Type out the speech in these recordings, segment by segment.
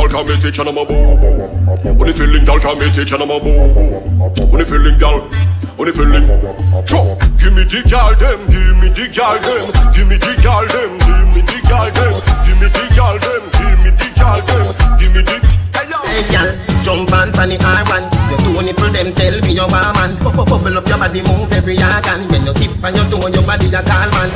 gal can me teach and I'm a boo. When you feeling gal can me teach and I'm a boo. When you feeling gal, when you feeling. Chop, give me the gal them, give me the gal them, give me the gal them, give me the gal them, give me the gal them, give me the gal them, give me the. Hey gal, jump on the R1. Your two nipple them tell me you're a man. Bubble up your body, move every organ. When you tip on your toe, your body a tall man.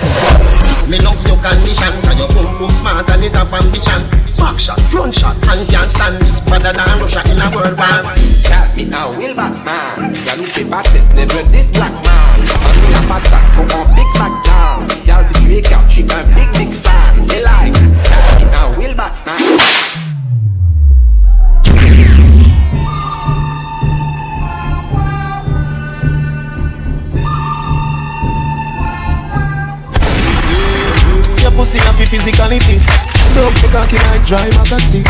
Me love your condition, cause your boom boom smart and it have ambition. Back shot, front shot, and can't stand this better than Russia in a world war. Got me now, will back man. Y'all who pay baddest, never this black man. On me a patak, go on big back down. Y'all see Drake out, she a big fan. They like, got me now, will back man. Pussy and fi physically fit. Don't be cocky like dry maca stick.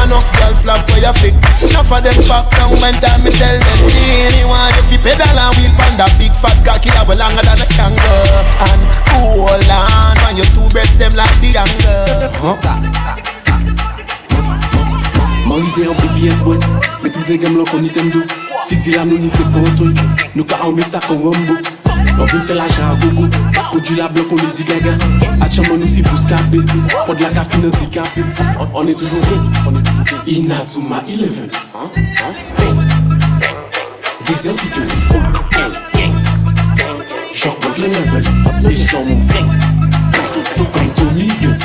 Enough girl flap where you fit. Enough of them back down when time me tell them. Anyone if you pedal and wheel pan that big fat cocky that way longer than a kangaroo. And hold on when your two breasts them like the angle. M'arrive en BPS boy. Maîtriser game là qu'on item d'eau. Physique là nous ni c'est pas un truc. Nous ca on met ça comme Rambo. On vient faire l'argent à gogo. Produit la bloc on est dit gaga. Achètement nous si pour scaper. Pour de la café handicapé. On est toujours gang, on est toujours gang. Inazuma 11. Des antiques. Choc contre le level. Les gens m'ont fait. Tout comme Tommy Gun.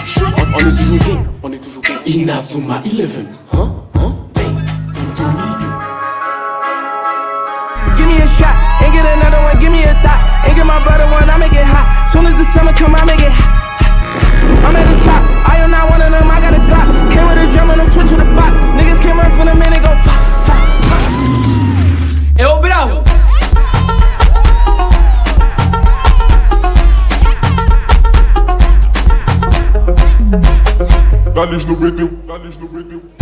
On est toujours gang, on est toujours gang. Inazuma 11. Comme Tommy Gun. Give me a shot, and get another one, give me a thought. And get my brother one, I make it hot. Soon as the summer come, I make it hot. I'm at the top, I am not one of them, I got a Glock. Came with a drum and I'm switch with a box. Niggas came run from the minute, go fa, fa, fa. Eu bravo. Dá-lhes no rhythm, dá-lhes no rhythm.